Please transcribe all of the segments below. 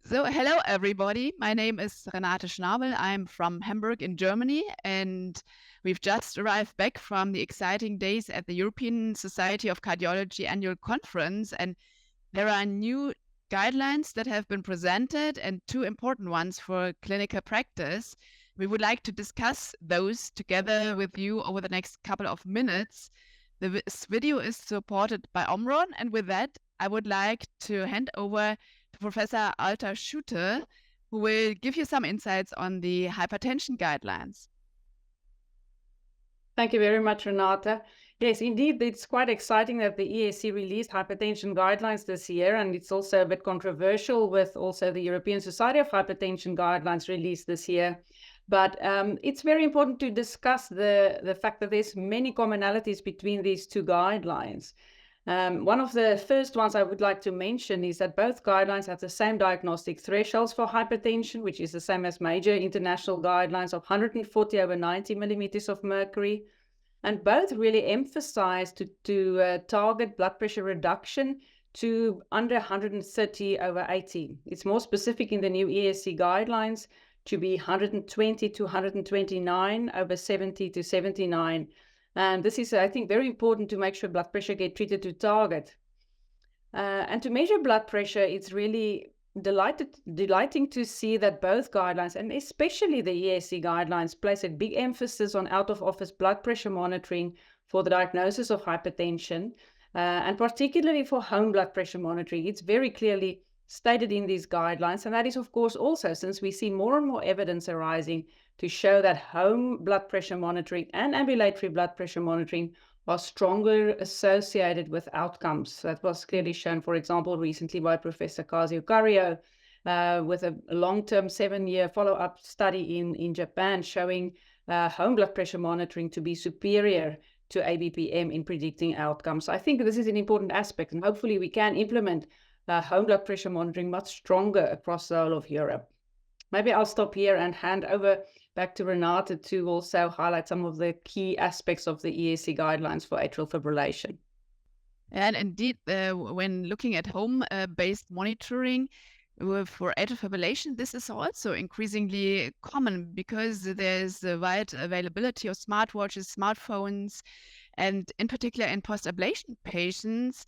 So, hello everybody. My name is Renate Schnabel. I'm from Hamburg in Germany, and we've just arrived back from the exciting days at the European Society of Cardiology annual conference. And there are new guidelines that have been presented and two important ones for clinical practice. We would like to discuss those together with you over the next couple of minutes. This video is supported by Omron, and with that, I would like to hand over to Professor Alta Schutte, who will give you some insights on the hypertension guidelines. Thank you very much, Renata. Yes, indeed, it's quite exciting that the ESC released hypertension guidelines this year, and it's also a bit controversial with also the European Society of Hypertension guidelines released this year. But it's very important to discuss the fact that there's many commonalities between these two guidelines. One of the first ones I would like to mention is that both guidelines have the same diagnostic thresholds for hypertension, which is the same as major international guidelines of 140 over 90 millimeters of mercury. And both really emphasize to target blood pressure reduction to under 130 over 80. It's more specific in the new ESC guidelines to be 120 to 129 over 70 to 79. And this is, I think, very important to make sure blood pressure get treated to target. And to measure blood pressure, it's really delighting to see that both guidelines, and especially the ESC guidelines, place a big emphasis on out-of-office blood pressure monitoring for the diagnosis of hypertension, and particularly for home blood pressure monitoring. It's very clearly stated in these guidelines, and that is, of course, also since we see more and more evidence arising to show that home blood pressure monitoring and ambulatory blood pressure monitoring are stronger associated with outcomes. That was clearly shown, for example, recently by Professor Kazuo with a long-term 7-year follow-up study in Japan showing home blood pressure monitoring to be superior to ABPM in predicting outcomes. I think this is an important aspect, and hopefully we can implement home blood pressure monitoring much stronger across the whole of Europe. Maybe I'll stop here and hand over back to Renate to also highlight some of the key aspects of the ESC guidelines for atrial fibrillation. And indeed, when looking at home-based monitoring for atrial fibrillation, this is also increasingly common because there's a wide availability of smartwatches, smartphones, and in particular in post-ablation patients,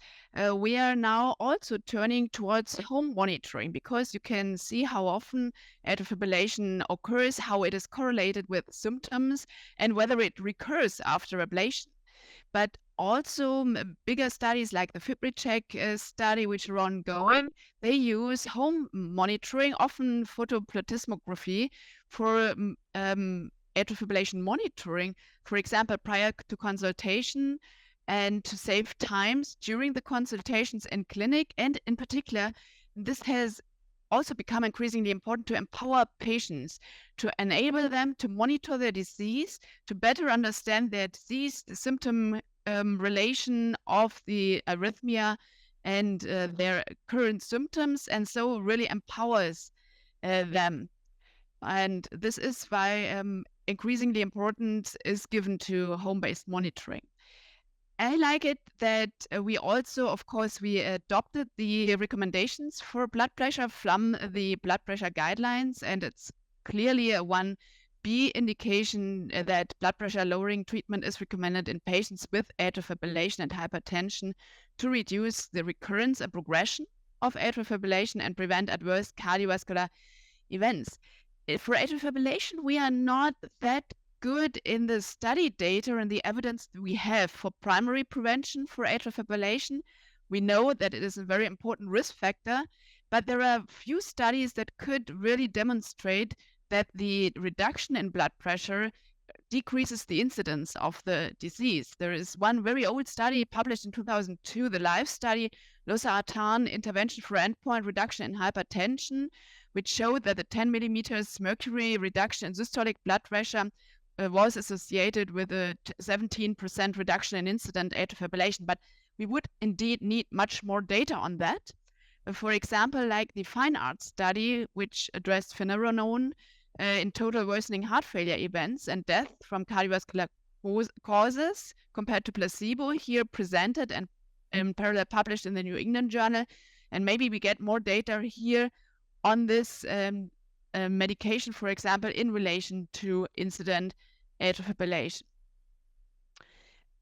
we are now also turning towards home monitoring because you can see how often atrial fibrillation occurs, how it is correlated with symptoms, and whether it recurs after ablation. But also bigger studies like the FibriCheck study, which are ongoing, they use home monitoring, often photoplethysmography, for atrial fibrillation monitoring, for example, prior to consultation, and to save times during the consultations in clinic. And in particular, this has also become increasingly important to empower patients, to enable them to monitor their disease, to better understand their disease, the symptom relation of the arrhythmia and their current symptoms, and so really empowers them. And this is why increasingly importance is given to home-based monitoring. I like it that we also, of course, we adopted the recommendations for blood pressure from the blood pressure guidelines, and it's clearly a 1B indication that blood pressure lowering treatment is recommended in patients with atrial fibrillation and hypertension to reduce the recurrence and progression of atrial fibrillation and prevent adverse cardiovascular events. For atrial fibrillation, we are not that good in the study data and the evidence that we have for primary prevention for atrial fibrillation. We know that it is a very important risk factor, but there are few studies that could really demonstrate that the reduction in blood pressure decreases the incidence of the disease. There is one very old study published in 2002, the LIFE study, losartan intervention for endpoint reduction in hypertension, which showed that the 10 millimeters mercury reduction in systolic blood pressure was associated with a 17% reduction in incident atrial fibrillation. But we would indeed need much more data on that. For example, like the Fine Art study, which addressed finerenone in total worsening heart failure events and death from cardiovascular causes compared to placebo, here presented and in parallel published in the New England Journal. And maybe we get more data here on this medication, for example, in relation to incident atrial fibrillation.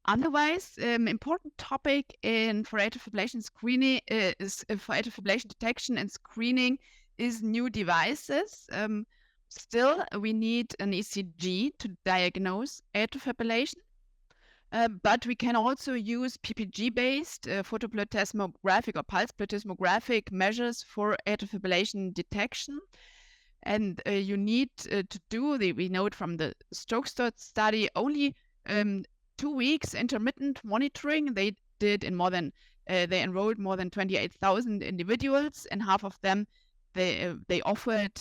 Otherwise, important topic for atrial fibrillation screening is for atrial fibrillation detection and screening is new devices. Still, we need an ECG to diagnose atrial fibrillation. But we can also use PPG-based photoplethysmographic or pulse plethysmographic measures for atrial fibrillation detection. And you need to do, we know it from the stroke study, only 2 weeks intermittent monitoring. They did in more than, they enrolled more than 28,000 individuals, and half of them, they offered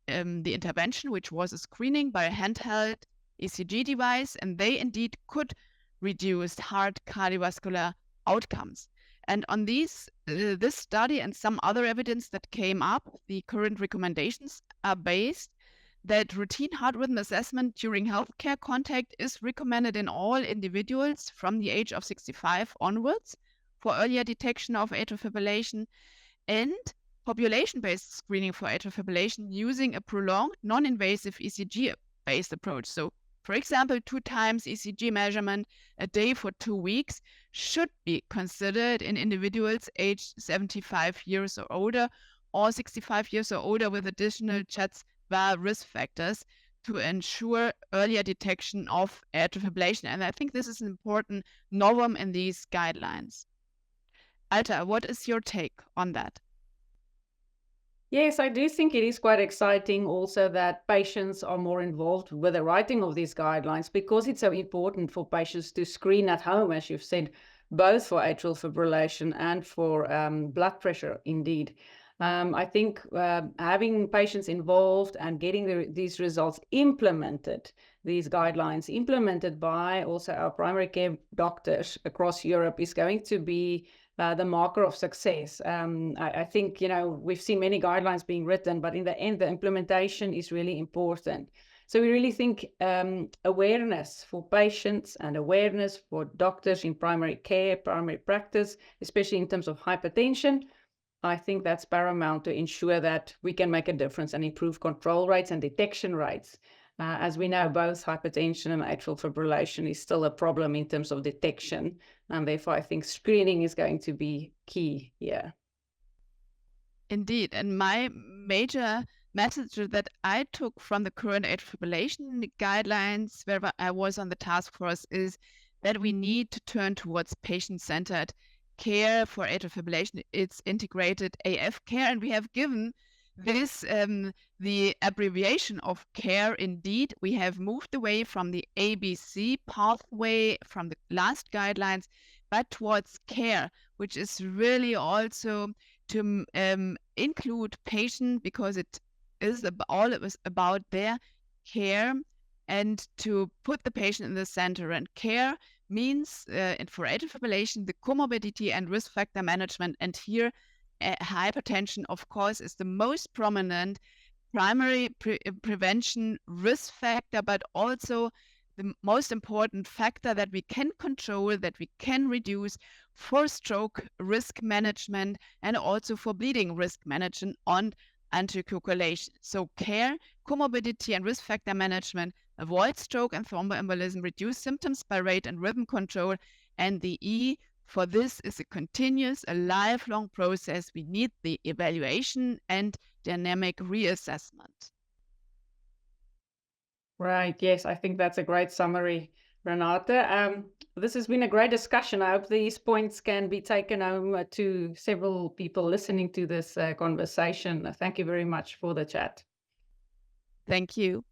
the intervention, which was a screening by a handheld ECG device, and they indeed could reduce heart cardiovascular outcomes. And on this study and some other evidence that came up, the current recommendations are based that routine heart rhythm assessment during healthcare contact is recommended in all individuals from the age of 65 onwards for earlier detection of atrial fibrillation, and population-based screening for atrial fibrillation using a prolonged non-invasive ECG-based approach. So, for example, 2 times ECG measurement a day for 2 weeks should be considered in individuals aged 75 years or older, or 65 years or older with additional CHA2DS2-VA risk factors to ensure earlier detection of atrial fibrillation. And I think this is an important novum in these guidelines. Alta, what is your take on that? Yes, I do think it is quite exciting also that patients are more involved with the writing of these guidelines, because it's so important for patients to screen at home, as you've said, both for atrial fibrillation and for blood pressure, indeed. I think having patients involved and getting these results implemented, these guidelines implemented by also our primary care doctors across Europe, is going to be the marker of success. I think, we've seen many guidelines being written, but in the end, the implementation is really important. So we really think awareness for patients and awareness for doctors in primary care, primary practice, especially in terms of hypertension, I think that's paramount to ensure that we can make a difference and improve control rates and detection rates. As we know, both hypertension and atrial fibrillation is still a problem in terms of detection, and therefore I think screening is going to be key here. Indeed, and my major message that I took from the current atrial fibrillation guidelines where I was on the task force is that we need to turn towards patient-centered care for atrial fibrillation. It's integrated AF care, and we have given this the abbreviation of care. Indeed, we have moved away from the ABC pathway from the last guidelines, but towards care, which is really also to include patient, because it is all it was about their care, and to put the patient in the center. And care means for atrial fibrillation, the comorbidity and risk factor management, and here hypertension, of course, is the most prominent primary prevention risk factor, but also the most important factor that we can control, that we can reduce for stroke risk management and also for bleeding risk management on anticoagulation. So care, comorbidity and risk factor management, avoid stroke and thromboembolism, reduce symptoms by rate and rhythm control, and the E for this is a continuous, a lifelong process. We need the evaluation and dynamic reassessment. Right. Yes, I think that's a great summary, Renate. This has been a great discussion. I hope these points can be taken home to several people listening to this conversation. Thank you very much for the chat. Thank you.